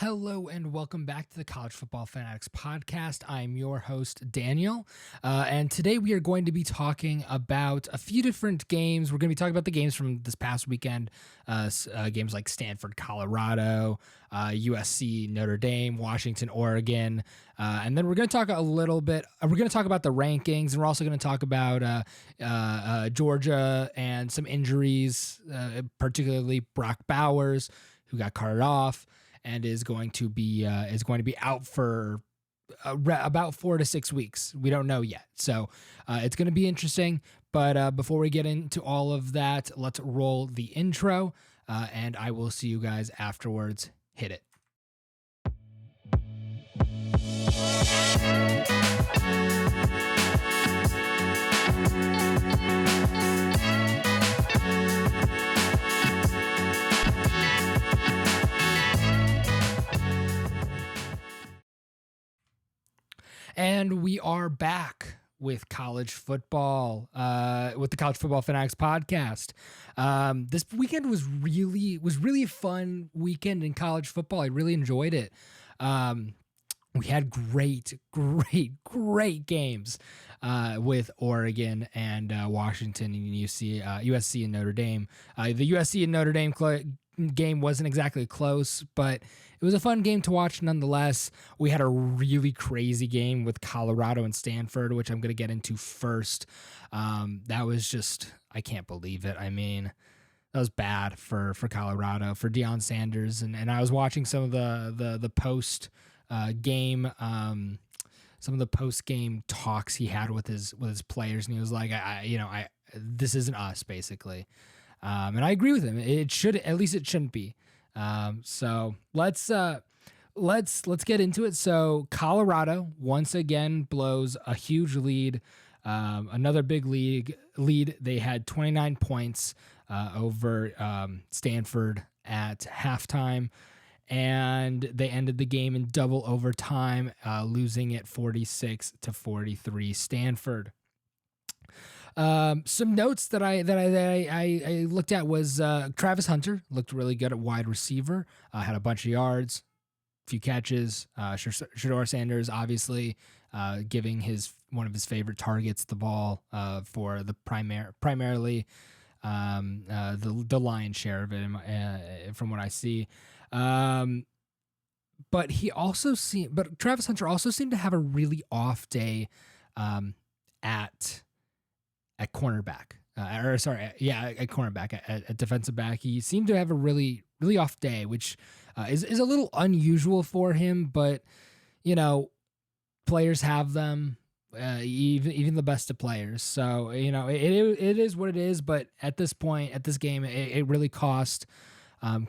Hello and welcome back to the College Football Fanatics podcast. I'm your host, Daniel, and today we are going to be talking about a few different games. We're going to be talking about the games from this past weekend, games like Stanford, Colorado, USC, Notre Dame, Washington, Oregon, and then we're going to talk a little bit. We're going to talk about the rankings, and we're also going to talk about Georgia and some injuries, particularly Brock Bowers, who got carted off and is going to be out for about 4 to 6 weeks. We don't know yet, so it's going to be interesting. But before we get into all of that, let's roll the intro, and I will see you guys afterwards. Hit it. And we are back with college football, with the College Football Fanatics podcast. This weekend was really a fun weekend in college football. I really enjoyed it. We had great games with Oregon and Washington and USC and Notre Dame. The USC and Notre Dame game wasn't exactly close, but it was a fun game to watch nonetheless. We had a really crazy game with Colorado and Stanford, which I'm going to get into first. That was just, I can't believe it. I mean, that was bad for Colorado, for Deion Sanders. And I was watching some of the post game, some of the post game talks he had with his players. And he was like, this isn't us, basically. And I agree with him. It shouldn't be. So let's get into it. So Colorado once again blows a huge lead. Another big lead. They had 29 points over Stanford at halftime, and they ended the game in double overtime, losing it 46-43. Stanford. Some notes that I looked at was Travis Hunter looked really good at wide receiver, had a bunch of yards, few catches. Shedeur Sanders obviously giving one of his favorite targets the ball for the primarily the lion's share of it from what I see. But Travis Hunter also seemed to have a really off day at cornerback, at cornerback, at defensive back. He seemed to have a really off day, which is a little unusual for him, but players have them, even the best of players. So, it is what it is, but at this point, at this game, it really cost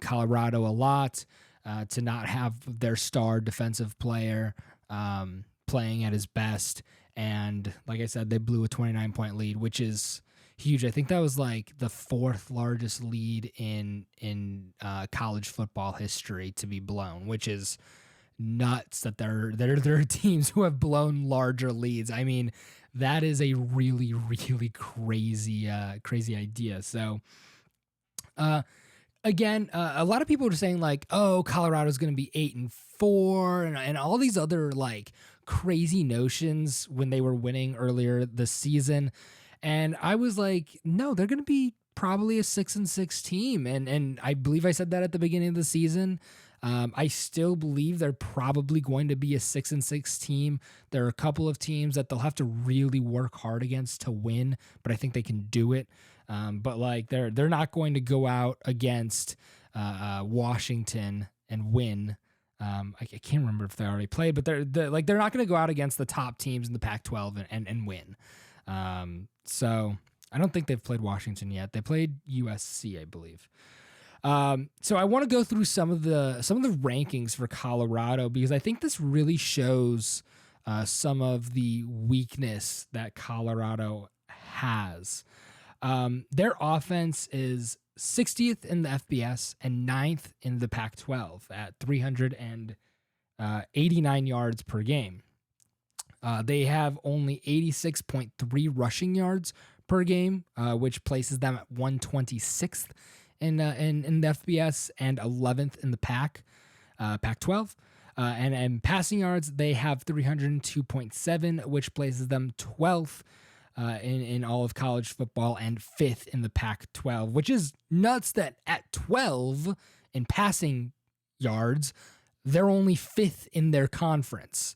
Colorado a lot to not have their star defensive player playing at his best. And like I said, they blew a 29-point lead, which is huge. I think that was like the fourth largest lead in college football history to be blown, which is nuts that there are teams who have blown larger leads. I mean, that is a really crazy idea. So, again, a lot of people are saying like, oh, Colorado's going to be 8-4 and all these other like crazy notions when they were winning earlier this season. And I was like, no, they're going to be probably a 6-6 team. And I believe I said that at the beginning of the season. I still believe they're probably going to be a 6-6 team. There are a couple of teams that they'll have to really work hard against to win, but I think they can do it. But like they're not going to go out against Washington and win. I can't remember if they already played, but they're not going to go out against the top teams in the Pac-12 and win. So I don't think they've played Washington yet. They played USC, I believe. So I want to go through some of the rankings for Colorado, because I think this really shows some of the weakness that Colorado has. Their offense is 60th in the FBS and 9th in the Pac-12 at 389 yards per game. They have only 86.3 rushing yards per game, which places them at 126th in the FBS and 11th in the Pac. Pac-12. And passing yards, they have 302.7, which places them 12th in all of college football and 5th in the Pac-12, which is nuts that at 12 in passing yards, they're only 5th in their conference.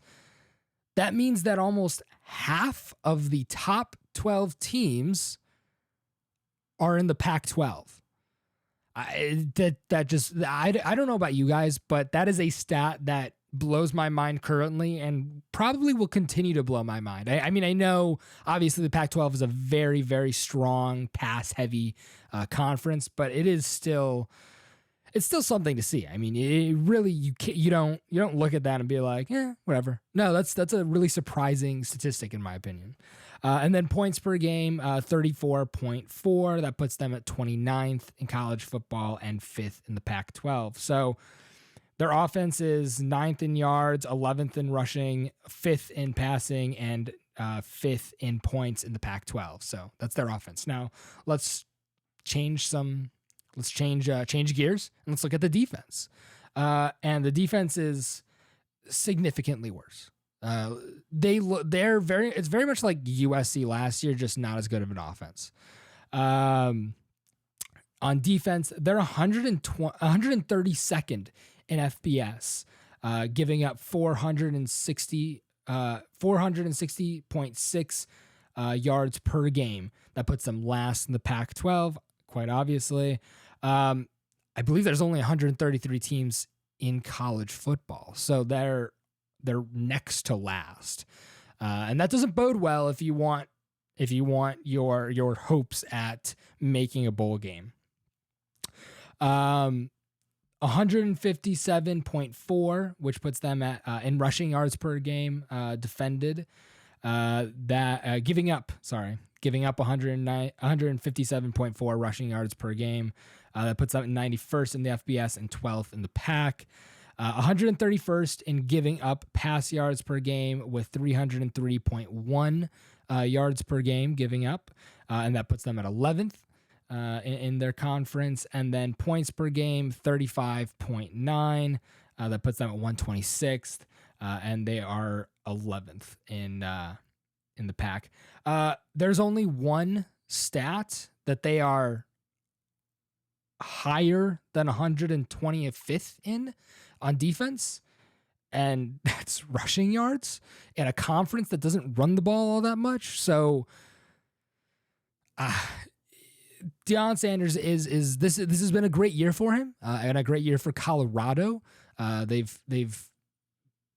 That means that almost half of the top 12 teams are in the Pac-12. I don't know about you guys, but that is a stat that blows my mind currently and probably will continue to blow my mind. I mean, I know obviously the Pac-12 is a very, very strong pass-heavy conference, but it's still something to see. I mean, it really you don't look at that and be like, whatever. No, that's a really surprising statistic in my opinion. And then points per game, 34.4. That puts them at 29th in college football and 5th in the Pac-12. So their offense is 9th in yards, 11th in rushing, 5th in passing, and 5th in points in the Pac-12. So that's their offense. Now let's change gears and let's look at the defense. And the defense is significantly worse. It's very much like USC last year, just not as good of an offense. On defense, they're 132nd in FBS, giving up 460.6 yards per game. That puts them last in the Pac-12, quite obviously. I believe there's only 133 teams in college football, so they're next to last, and that doesn't bode well if you want your hopes at making a bowl game. 157.4, which puts them at in rushing yards per game defended. Giving up 157.4 rushing yards per game. That puts them at 91st in the FBS and 12th in the Pac. 131st in giving up pass yards per game with 303.1 yards per game giving up. And that puts them at 11th in their conference. And then points per game, 35.9. That puts them at 126th. And they are 11th in the Pac. There's only one stat that they are higher than 125th in on defense, and that's rushing yards in a conference that doesn't run the ball all that much. So Deion Sanders is this has been a great year for him and a great year for Colorado. They've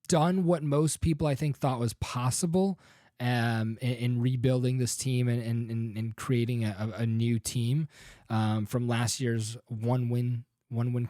done what most people I think thought was possible in rebuilding this team and creating a new team from last year's one win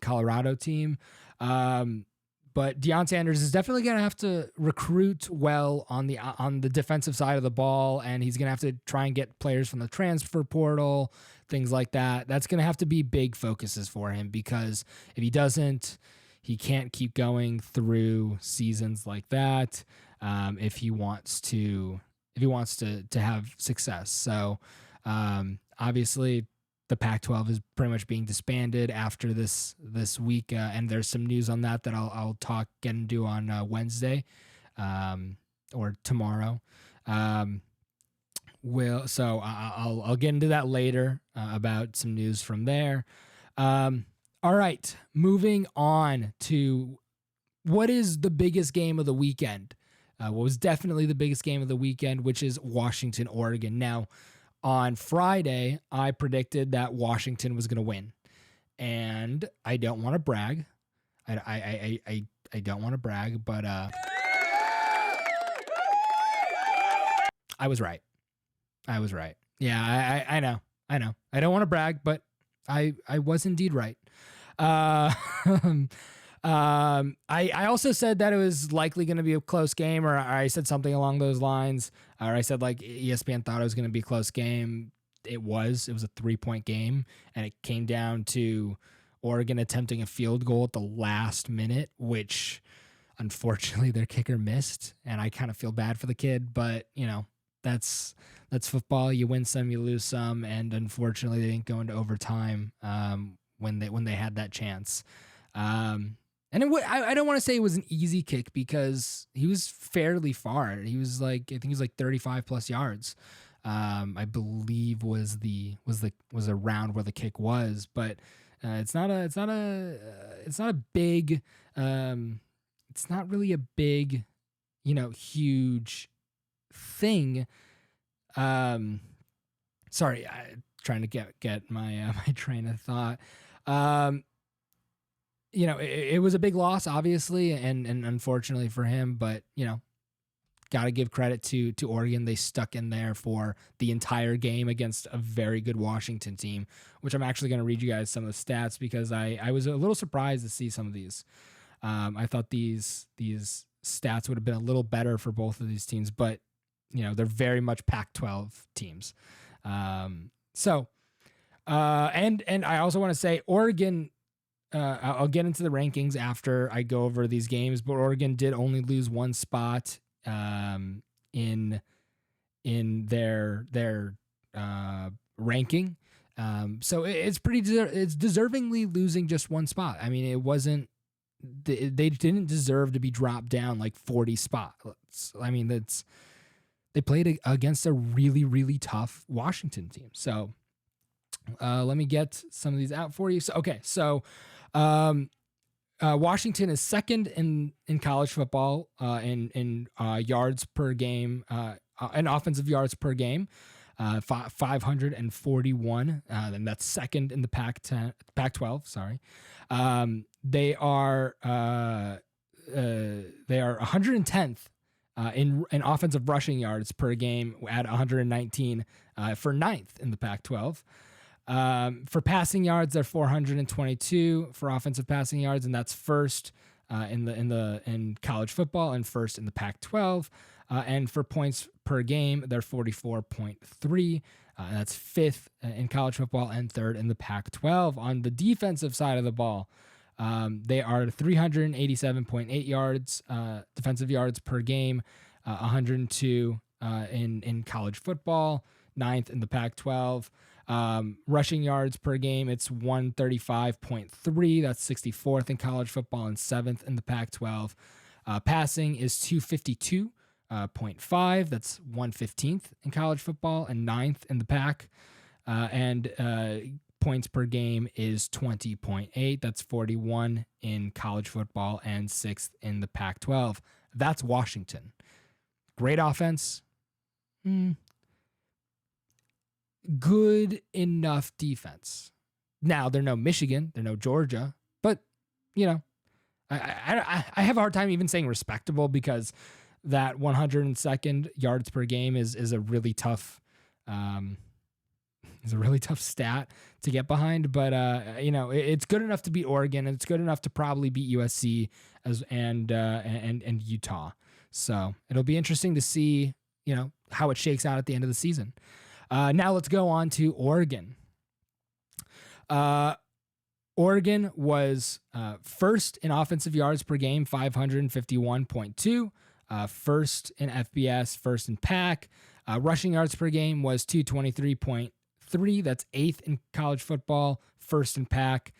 Colorado team. But Deion Sanders is definitely going to have to recruit well on the defensive side of the ball, and he's going to have to try and get players from the transfer portal, things like that. That's going to have to be big focuses for him, because if he doesn't, he can't keep going through seasons like that if he wants to have success. So obviously the Pac-12 is pretty much being disbanded after this week, and there's some news on that I'll get into on Wednesday or tomorrow. I'll get into that later about some news from there. All right, moving on to what is the biggest game of the weekend. What was definitely the biggest game of the weekend, which is Washington, Oregon. Now, on Friday, I predicted that Washington was going to win, and I don't want to brag. I don't want to brag, but I was right. Yeah, I know. I don't want to brag, but I was indeed right. I also said that it was likely going to be a close game, or I said something along those lines, or I said like ESPN thought it was going to be a close game. It was a 3-point game, and it came down to Oregon attempting a field goal at the last minute, which unfortunately their kicker missed, and I kind of feel bad for the kid, but that's football. You win some, you lose some, and unfortunately they didn't go into overtime when they had that chance. And And I don't want to say it was an easy kick because he was fairly far. He was like, I think he was like 35 plus yards. I believe was around where the kick was, but it's not a big, it's not really a big, huge thing. Sorry, trying to get my my train of thought. It was a big loss, obviously, and unfortunately for him, but got to give credit to Oregon. They stuck in there for the entire game against a very good Washington team, which I'm actually going to read you guys some of the stats because I was a little surprised to see some of these. I thought these stats would have been a little better for both of these teams, but they're very much Pac-12 teams. And I also want to say Oregon. I'll get into the rankings after I go over these games, but Oregon did only lose one spot in their ranking. So it's it's deservingly losing just one spot. I mean, it wasn't they didn't deserve to be dropped down like 40 spots. I mean, they played against a really, really tough Washington team. So let me get some of these out for you. So Washington is second in college football in yards per game, in offensive yards per game, 541. And that's second in the Pac-12. Sorry, they are 110th in offensive rushing yards per game at 119 for ninth in the Pac-12. For passing yards, they're 422 for offensive passing yards, and that's first in college football and first in the Pac-12. And for points per game, they're 44.3. And that's fifth in college football and third in the Pac-12. On the defensive side of the ball, they are 387.8 yards, defensive yards per game, 102 in college football, ninth in the Pac-12. Rushing yards per game, it's 135.3. That's 64th in college football and 7th in the Pac-12. Passing is 252.5. That's 115th in college football and 9th in the Pac. And points per game is 20.8. That's 41 in college football and 6th in the Pac-12. That's Washington. Great offense. Good enough defense. Now, they're no Michigan, they're no Georgia, but I have a hard time even saying respectable because that 102nd yards per game is a really tough stat to get behind. But it's good enough to beat Oregon, and it's good enough to probably beat USC and Utah. So it'll be interesting to see how it shakes out at the end of the season. Now let's go on to Oregon. Oregon was first in offensive yards per game, 551.2. First in FBS, first in Pac. Rushing yards per game was 223.3. That's eighth in college football, first in Pac.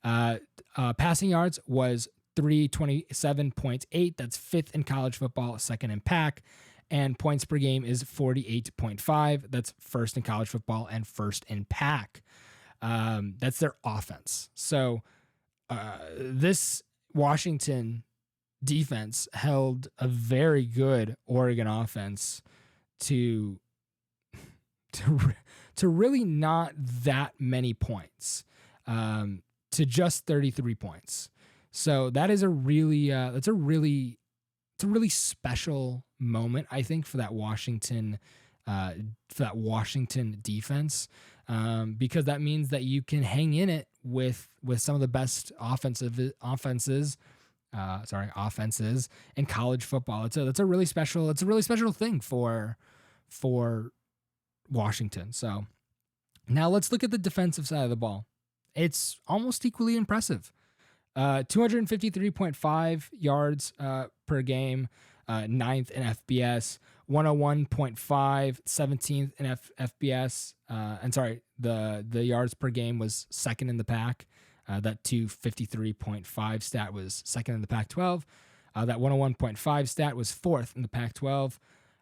Passing yards was 327.8. That's fifth in college football, second in Pac. And points per game is 48.5. That's first in college football and first in Pac. That's their offense. So this Washington defense held a very good Oregon offense to really not that many points, to just 33 points. So that is a really special moment, I think, for that Washington defense, because that means that you can hang in it with some of the best offenses in college football. It's a really special thing for Washington. So now let's look at the defensive side of the ball. It's almost equally impressive. 253.5 yards per game, 9th in FBS, 101.5, 17th in FBS. And sorry, the yards per game was second in the Pac, That 253.5 stat was second in the Pac-12. That 101.5 stat was fourth in the Pac-12.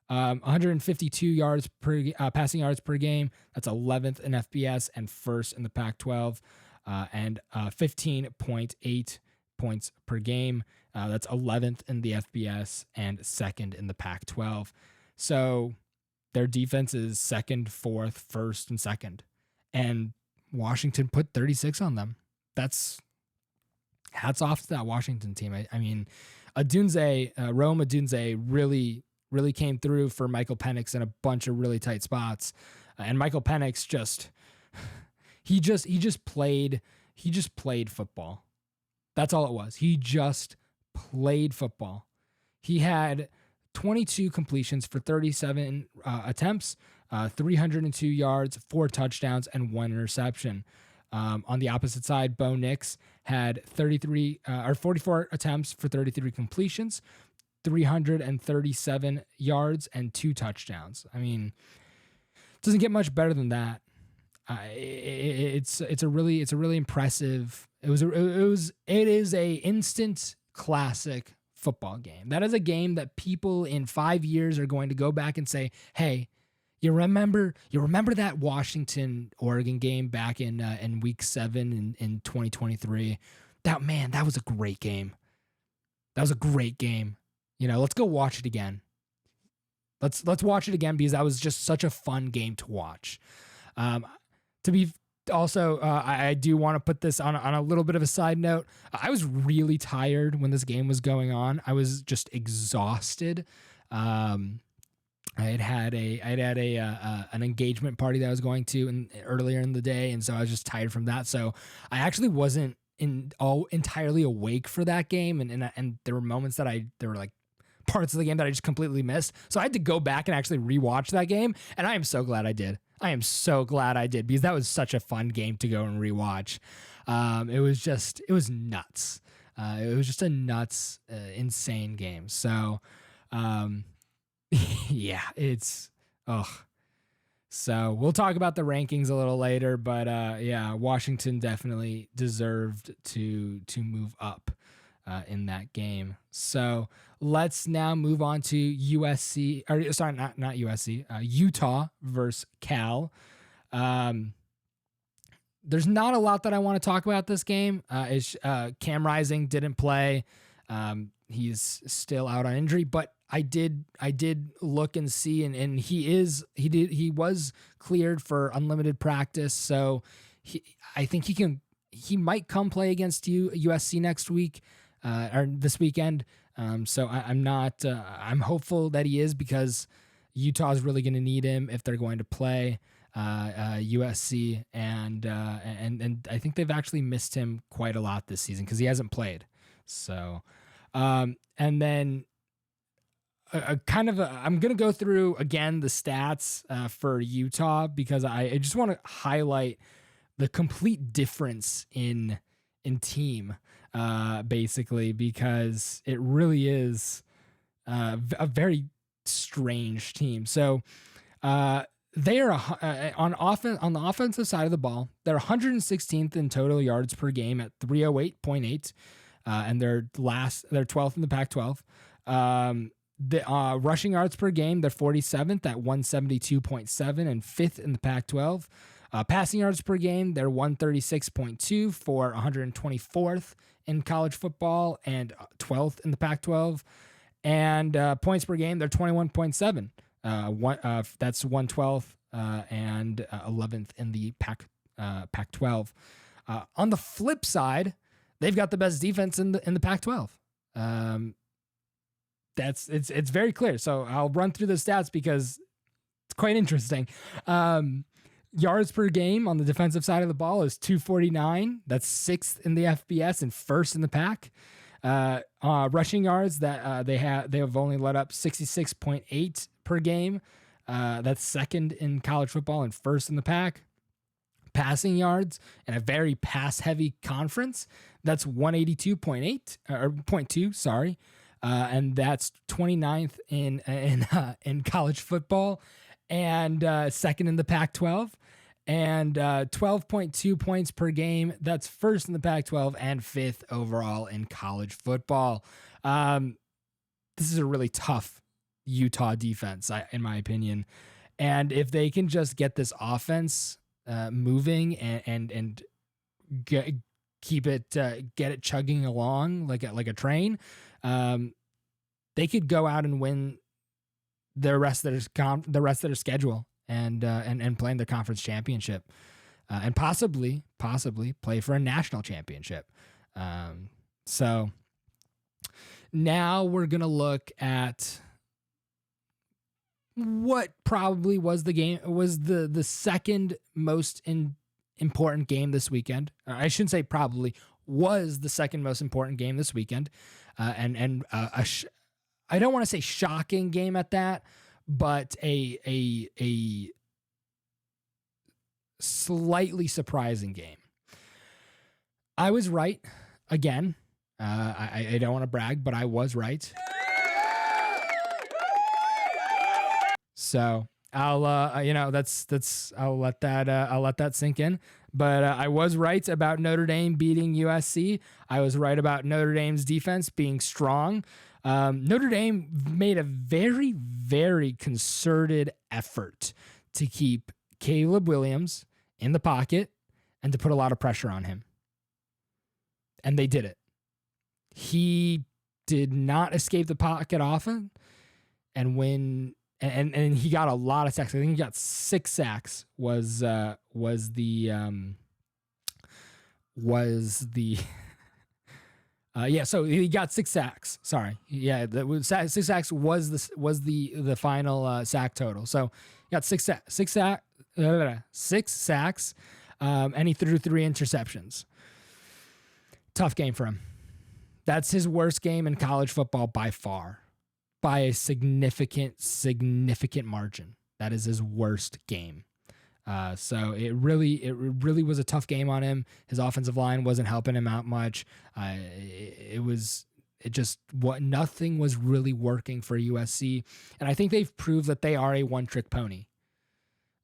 152 yards per passing yards per game. That's 11th in FBS and first in the Pac-12. And 15.8 points per game. That's 11th in the FBS and second in the Pac-12. So their defense is second, fourth, first, and second. And Washington put 36 on them. That's hats off to that Washington team. I mean, Rome Odunze really came through for Michael Penix in a bunch of really tight spots. And Michael Penix he just played football. That's all it was. He just played football. He had 22 completions for 37 attempts, 302 yards, 4 touchdowns, and 1 interception. On the opposite side, Bo Nix had 44 attempts for 33 completions, 337 yards, and 2 touchdowns. I mean, it doesn't get much better than that. It's a really impressive. It is a instant classic football game. That is a game that people in 5 years are going to go back and say, "Hey, you remember that Washington Oregon game back in week 7 in 2023? That was a great game. That was a great game. Let's go watch it again. Let's watch it again because that was just such a fun game to watch." To be also, I do want to put this on a little bit of a side note. I was really tired when this game was going on. I was just exhausted. I had an engagement party that I was going to earlier in the day, and so I was just tired from that. So I actually wasn't entirely awake for that game, and there were moments there were like parts of the game that I just completely missed. So I had to go back and actually rewatch that game, and I am so glad I did. I am so glad I did because that was such a fun game to go and rewatch. It was nuts. It was just a nuts, insane game. So, yeah, So we'll talk about the rankings a little later, but yeah, Washington definitely deserved to move up in that game. So let's now move on to USC, or sorry, not USC, Utah versus Cal. There's not a lot that I want to talk about this game. Cam Rising didn't play. He's still out on injury, but I did look and see, and he was cleared for unlimited practice. So I think he might come play against USC next week, or this weekend. So I'm hopeful that he is because Utah is really going to need him if they're going to play USC, and I think they've actually missed him quite a lot this season because he hasn't played. So, and then I'm going to go through again the stats for Utah because I just want to highlight the complete difference in team, basically, because it really is a very strange team. So they are on the offensive side of the ball, they're 116th in total yards per game at 308.8, and they're 12th in the Pac-12. The rushing yards per game, they're 47th at 172.7 and 5th in the Pac-12. Passing yards per game, they're 136.2 for 124th in college football and 12th in the Pac-12. And points per game, they're 21.7. That's 112th and 11th in the Pac-12. On the flip side, they've got the best defense in the Pac-12. It's very clear. So I'll run through the stats because it's quite interesting. Yards per game on the defensive side of the ball is 249. That's 6th in the FBS and 1st in the Pac. Rushing yards that they have only let up 66.8 per game. That's 2nd in college football and 1st in the Pac. Passing yards in a very pass-heavy conference, that's 182.8 or 0.2. Sorry. And that's 29th in college football and 2nd in the Pac-12. and 12.2 points per game. That's first in the Pac-12 and fifth overall in college football. This is a really tough Utah defense, in my opinion. And if they can just get this offense moving and get it chugging along like a train, they could go out and win the rest of their schedule and play in the conference championship, and possibly play for a national championship. So now we're gonna look at what probably was the second most important game this weekend. Or I shouldn't say probably, was the second most important game this weekend, and I don't want to say shocking game at that, but a slightly surprising game. I was right again. I don't want to brag, but I was right. So I'll I'll let that sink in. But I was right about Notre Dame beating USC. I was right about Notre Dame's defense being strong. Notre Dame made a very, very concerted effort to keep Caleb Williams in the pocket and to put a lot of pressure on him. And they did it. He did not escape the pocket often. And he got a lot of sacks. I think he got 6 sacks was the so he got 6 sacks. Sorry. Yeah, that was 6 sacks was the final sack total. So he got 6 sacks, and he threw 3 interceptions. Tough game for him. That's his worst game in college football by far, by a significant margin. That is his worst game. So it really was a tough game on him. His offensive line wasn't helping him out much. Nothing was really working for USC. And I think they've proved that they are a one-trick pony,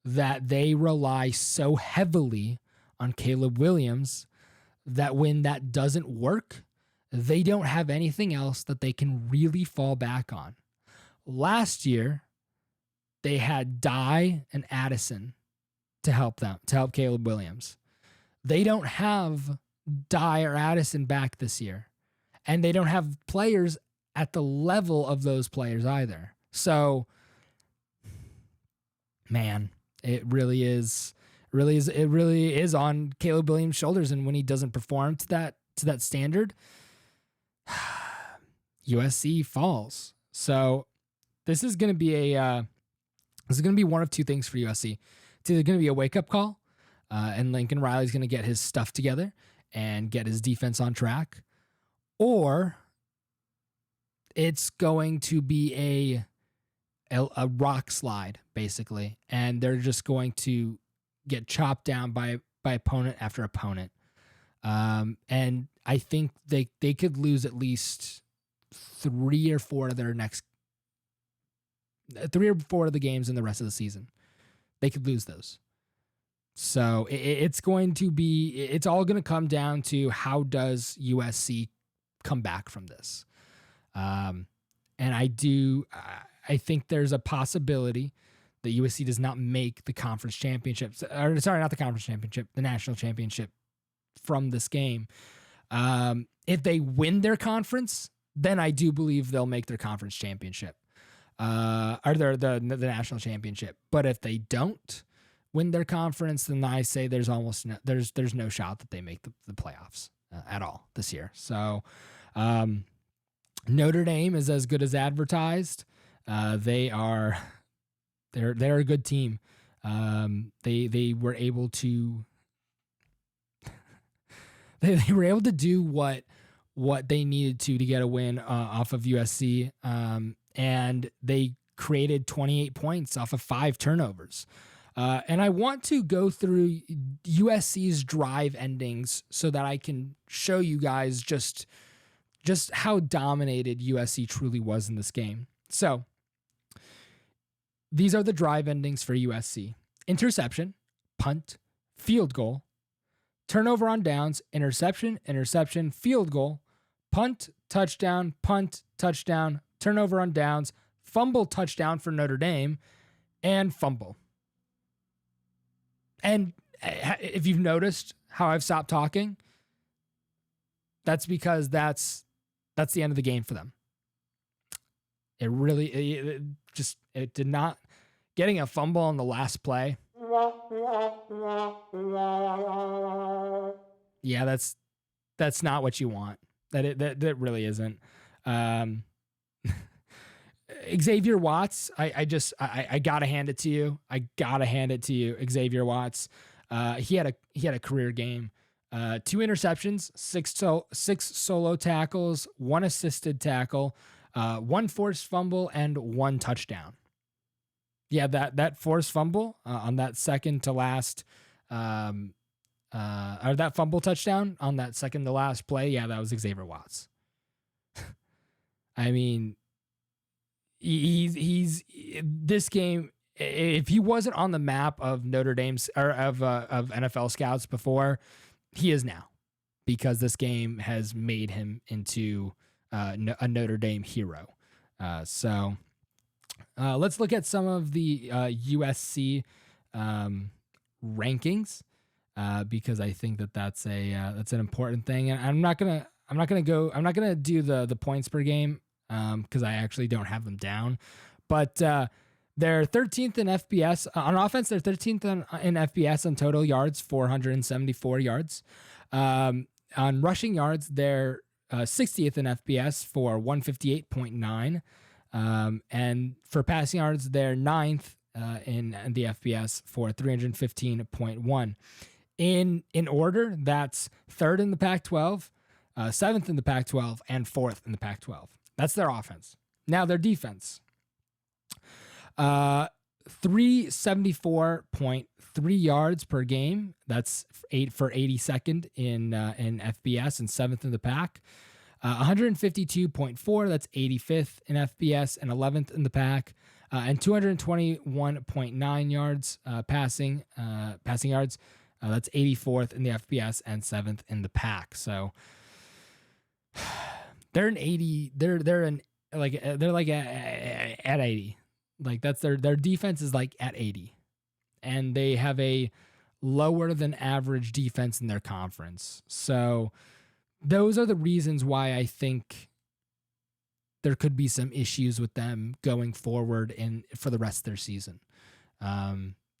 that they rely so heavily on Caleb Williams that when that doesn't work, they don't have anything else that they can really fall back on. Last year, they had Dye and Addison to help Caleb Williams. They don't have Dye or Addison back this year, and they don't have players at the level of those players either. So, man, it really is on Caleb Williams' shoulders, and when he doesn't perform to that standard, USC falls. So this is going to be one of two things for USC. It's either going to be a wake-up call, and Lincoln Riley's going to get his stuff together and get his defense on track, or it's going to be a rock slide, basically, and they're just going to get chopped down by opponent after opponent. And I think they could lose at least 3 or 4 of the games in the rest of the season. They could lose those. So it's all going to come down to how does USC come back from this. And I think there's a possibility that USC does not make the conference championship, or sorry, not the conference championship, the national championship from this game. If they win their conference, then I do believe they'll make their conference championship, or the national championship. But if they don't win their conference, then I say there's no shot that they make the playoffs at all this year. So Notre Dame is as good as advertised. They're a good team. They were able to they were able to do what they needed to get a win off of USC, and they created 28 points off of 5 turnovers. And I want to go through USC's drive endings so that I can show you guys just how dominated USC truly was in this game. So these are the drive endings for USC. Interception, punt, field goal, turnover on downs, interception, interception, field goal, punt, touchdown, turnover on downs, fumble, touchdown for Notre Dame, and fumble. And if you've noticed how I've stopped talking, that's because that's the end of the game for them. It really, it did not, getting a fumble on the last play. Yeah, that's not what you want. That really isn't. Xavier Watts, I gotta hand it to you. Xavier Watts. He had a career game. 2 interceptions, 6 solo tackles, 1 assisted tackle, 1 forced fumble, and 1 touchdown. Yeah, that forced fumble on that second to last, or that fumble touchdown on that second to last play. Yeah, that was Xavier Watts. I mean, he's this game. If he wasn't on the map of Notre Dame's or of NFL scouts before, he is now, because this game has made him into a Notre Dame hero. So let's look at some of the USC rankings, because I think that's an important thing. And I'm not gonna do the points per game because I actually don't have them down, but they're 13th in FBS on offense. They're 13th in FBS on total yards, 474 yards. On rushing yards, they're 60th in FBS for 158.9. And for passing yards, they're 9th in the FBS for 315.1. In order, that's 3rd in the Pac-12, 7th in the Pac-12, and 4th in the Pac-12. That's their offense. Now their defense. 374.3 yards per game. That's 82nd in FBS and 7th in the Pac. 152.4. That's 85th in FBS and 11th in the Pac. And 221.9 yards passing yards. That's 84th in the FBS and 7th in the Pac. So they're an 80. They're like at 80. Like that's their defense is like at 80, and they have a lower than average defense in their conference. So those are the reasons why I think there could be some issues with them going forward for the rest of their season.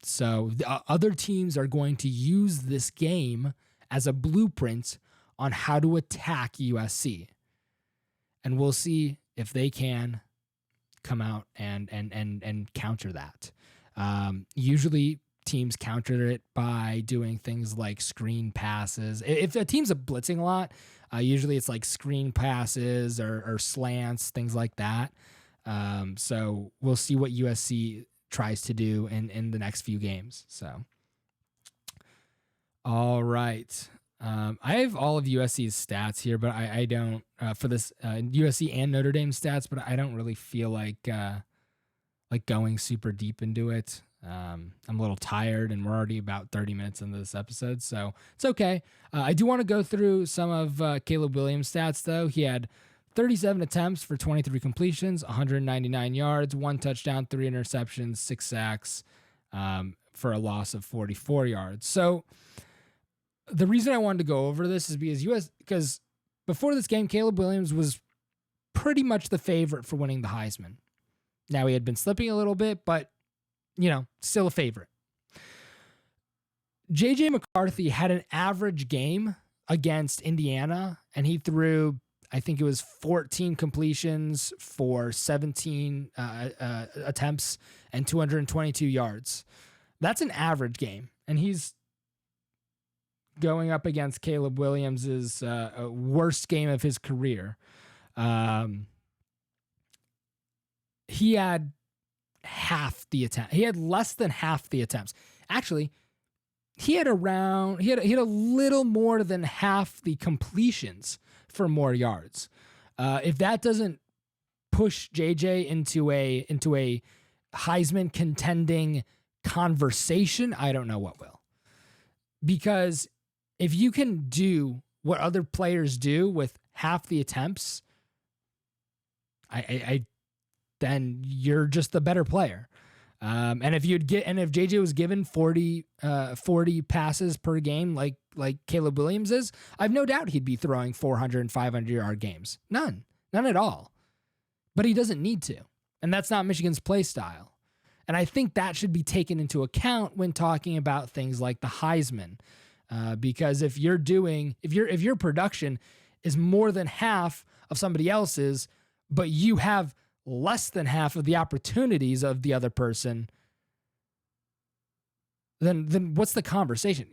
So the other teams are going to use this game as a blueprint on how to attack USC, and we'll see if they can come out and counter that. Usually teams counter it by doing things like screen passes. If a team's blitzing a lot, usually it's like screen passes or slants, things like that. So we'll see what USC tries to do in the next few games. So, all right. I have all of USC's stats here, but I don't for this USC and Notre Dame stats, but I don't really feel like going super deep into it. I'm a little tired, and we're already about 30 minutes into this episode, so it's okay. I do want to go through some of Caleb Williams' stats, though. He had 37 attempts for 23 completions, 199 yards, 1 touchdown, 3 interceptions, 6 sacks, for a loss of 44 yards. So the reason I wanted to go over this is because before this game, Caleb Williams was pretty much the favorite for winning the Heisman. Now, he had been slipping a little bit, but, still a favorite. J.J. McCarthy had an average game against Indiana, and he threw, I think it was 14 completions for 17 attempts and 222 yards. That's an average game, and he's going up against Caleb Williams's worst game of his career. He had half the attempt. He had less than half the attempts. Actually, he had a little more than half the completions for more yards. If that doesn't push JJ into a Heisman contending conversation, I don't know what will. Because if you can do what other players do with half the attempts, I then you're just the better player. And if JJ was given 40 passes per game like Caleb Williams is, I've no doubt he'd be throwing 400 and 500-yard games. None at all. But he doesn't need to. And that's not Michigan's play style. And I think that should be taken into account when talking about things like the Heisman. Because if your production is more than half of somebody else's, but you have less than half of the opportunities of the other person, then what's the conversation?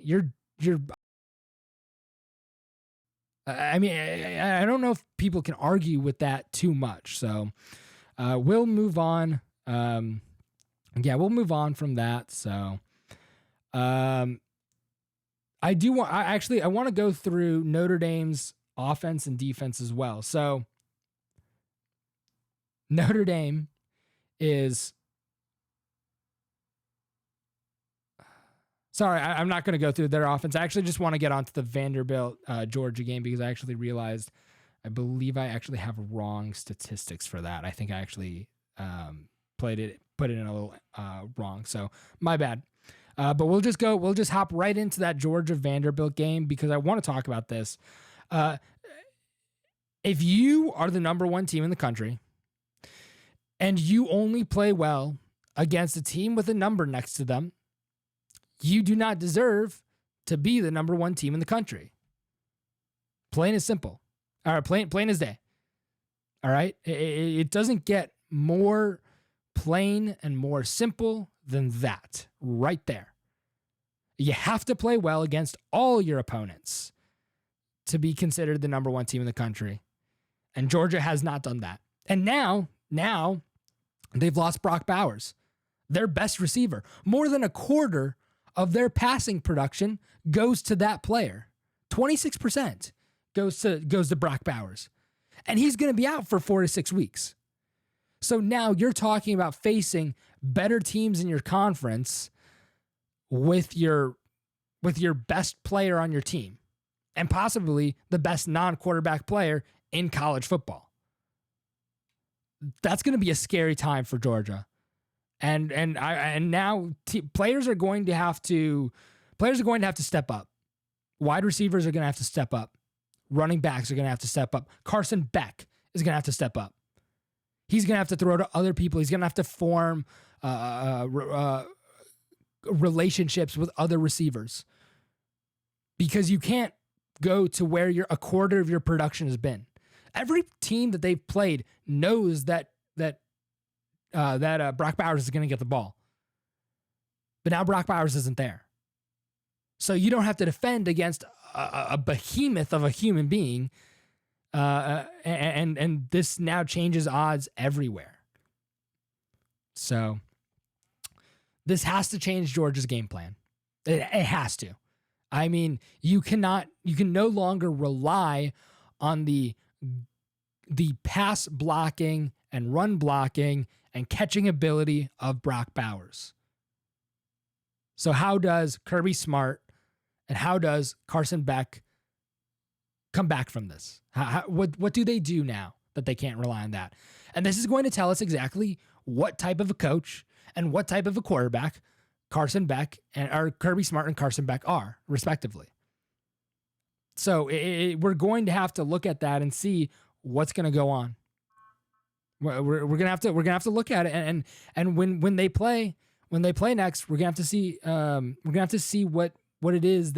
I mean, I don't know if people can argue with that too much. So we'll move on. We'll move on from that. So I want to go through Notre Dame's offense and defense as well. So Notre Dame is... Sorry, I'm not going to go through their offense. I actually just want to get onto the Vanderbilt Georgia game because I actually realized I believe I actually have wrong statistics for that. I think I actually put it in a little wrong. So my bad. But we'll just hop right into that Georgia Vanderbilt game because I want to talk about this. If you are the number one team in the country and you only play well against a team with a number next to them, you do not deserve to be the number one team in the country. Plain as simple. All right, plain as day. All right? It doesn't get more plain and more simple than that right there. You have to play well against all your opponents to be considered the number one team in the country. And Georgia has not done that. And now they've lost Brock Bowers, their best receiver. More than a quarter of their passing production goes to that player. 26% goes to Brock Bowers. And he's going to be out for 4 to 6 weeks. So now you're talking about facing better teams in your conference with your best player on your team and possibly the best non-quarterback player in college football. That's going to be a scary time for Georgia. And now players are going to have to step up. Wide receivers are going to have to step up. Running backs are going to have to step up. Carson Beck is going to have to step up. He's going to have to throw to other people. He's going to have to form relationships with other receivers because you can't go to where a quarter of your production has been. Every team that they've played knows that Brock Bowers is going to get the ball. But now Brock Bowers isn't there. So you don't have to defend against a behemoth of a human being. And this now changes odds everywhere. So this has to change Georgia's game plan. It has to. I mean, you can no longer rely on the pass blocking and run blocking and catching ability of Brock Bowers. So how does Kirby Smart and how does Carson Beck come back from this? What do they do now that they can't rely on that? And this is going to tell us exactly what type of a coach and what type of a quarterback Carson Beck or Kirby Smart and Carson Beck are, respectively. So we're going to have to look at that and see what's going to go on. We're gonna have to look at it and when they play next, we're gonna have to see what it is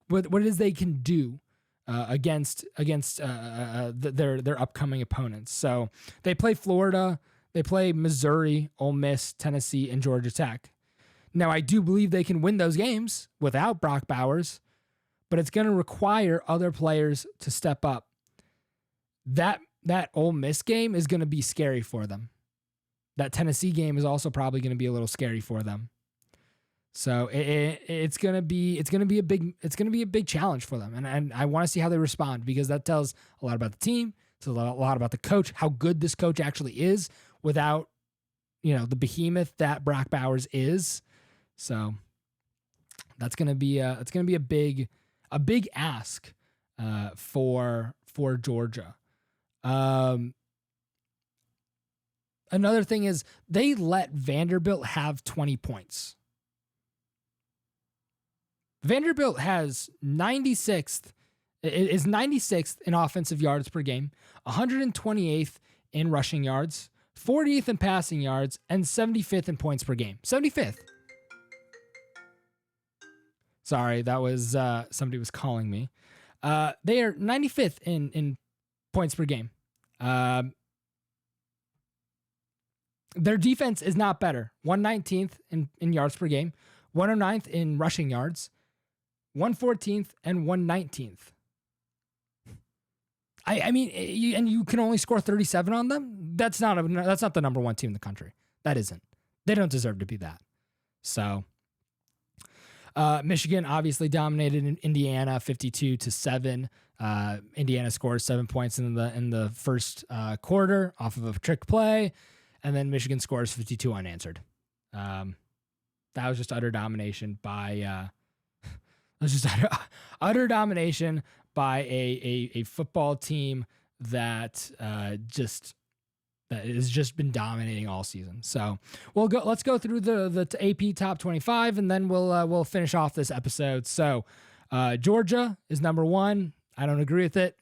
what it is they can do against their upcoming opponents. So they play Florida, they play Missouri, Ole Miss, Tennessee, and Georgia Tech. Now I do believe they can win those games without Brock Bowers, but it's going to require other players to step up. That Ole Miss game is going to be scary for them. That Tennessee game is also probably going to be a little scary for them. So it's going to be a big challenge for them, and I want to see how they respond because that tells a lot about the team. It's a lot about the coach, how good this coach actually is without the behemoth that Brock Bowers is. So That's gonna be a big ask for Georgia. Another thing is they let Vanderbilt have 20 points. Vanderbilt has 96th in offensive yards per game, 128th in rushing yards, 40th in passing yards, and 75th in points per game. 75th. Sorry, that was somebody was calling me. They are 95th in points per game. Their defense is not better. 119th in yards per game, 109th in rushing yards, 114th and 119th. I mean, you can only score 37 on them. That's not the number one team in the country. That isn't. They don't deserve to be that. So, Michigan obviously dominated in Indiana 52-7. Indiana scores 7 points in the first quarter off of a trick play, and then Michigan scores 52 unanswered. That was just utter domination by utter domination by a football team that has just been dominating all season. So let's go through the AP top 25, and then we'll finish off this episode. So Georgia is number 1. I don't agree with it.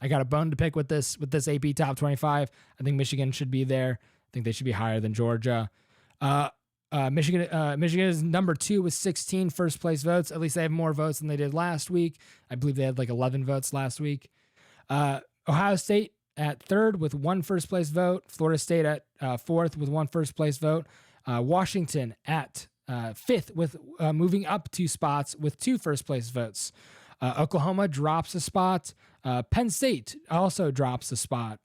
I got a bone to pick with this AP top 25. I think Michigan should be there. I think they should be higher than Georgia. Michigan is number 2 with 16 first place votes. At least they have more votes than they did last week. I believe they had like 11 votes last week. Ohio State at 3rd with 1 first place vote. Florida State at 4th with 1 first place vote. Washington at 5th with moving up 2 spots with 2 first place votes. Oklahoma drops a spot. Penn State also drops a spot.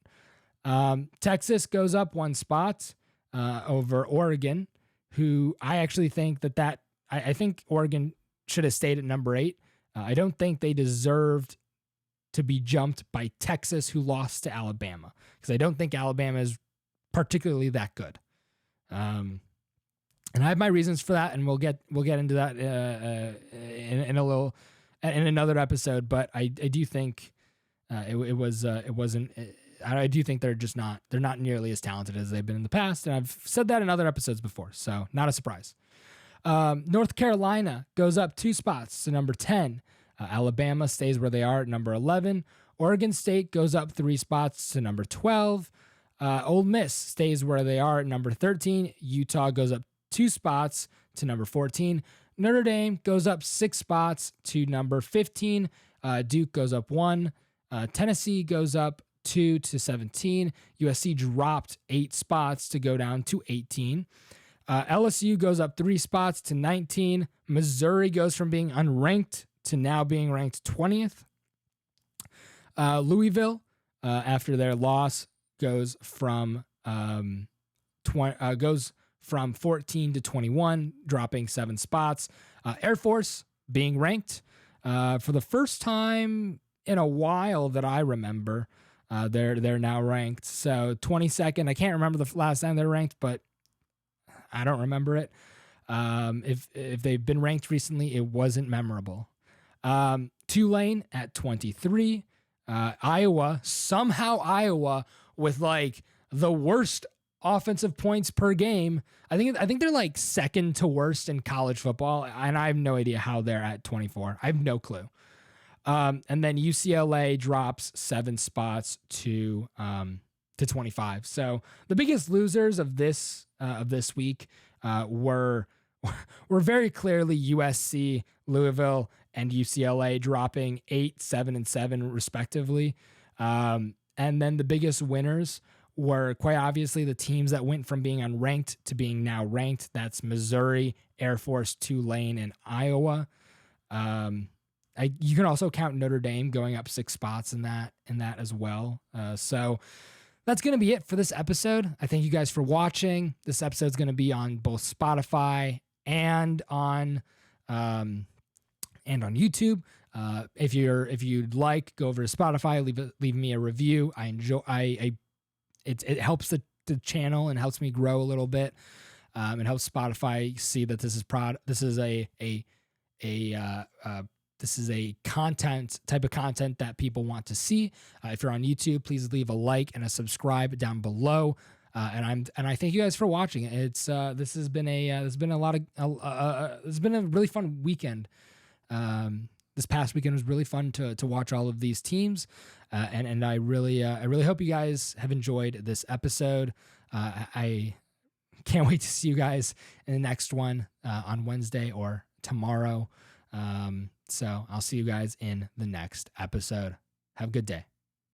Texas goes up 1 spot over Oregon, who I actually think I think Oregon should have stayed at number 8. I don't think they deserved to be jumped by Texas, who lost to Alabama, because I don't think Alabama is particularly that good. And I have my reasons for that, and we'll get into that in another episode. But I do think it wasn't. I do think they're not nearly as talented as they've been in the past, and I've said that in other episodes before, so not a surprise. North Carolina goes up 2 spots to number 10. Alabama stays where they are at number 11. Oregon State goes up 3 spots to number 12. Ole Miss stays where they are at number 13. Utah goes up 2 spots to number 14. Notre Dame goes up 6 spots to number 15. Duke goes up 1. Tennessee goes up 2 to 17. USC dropped 8 spots to go down to 18. LSU goes up 3 spots to 19. Missouri goes from being unranked to now being ranked 20th. Louisville, after their loss, goes from 14 to 21, dropping 7 spots. Air Force being ranked for the first time in a while that I remember. They're now ranked. So 22nd. I can't remember the last time they're ranked, but I don't remember it. If they've been ranked recently, it wasn't memorable. Tulane at 23. Iowa with like the worst offensive points per game. I think they're like second to worst in college football, and I have no idea how they're at 24. I have no clue. And then UCLA drops 7 spots to 25. So the biggest losers of this week were very clearly USC, Louisville, and UCLA, dropping 8, 7, and 7 respectively. And then the biggest winners were quite obviously the teams that went from being unranked to being now ranked. That's Missouri, Air Force, Tulane, and Iowa. You can also count Notre Dame going up 6 spots in that as well. So that's going to be it for this episode. I thank you guys for watching. This episode is going to be on both Spotify and on YouTube. If you'd like, go over to Spotify, leave me a review. It helps the channel and helps me grow a little bit. It helps Spotify see that this is a this is a type of content that people want to see. If you're on YouTube, please leave a like and a subscribe down below. And I thank you guys for watching. This has been a really fun weekend. This past weekend was really fun to watch all of these teams, and I really hope you guys have enjoyed this episode. I can't wait to see you guys in the next one on Wednesday or tomorrow. So I'll see you guys in the next episode. Have a good day.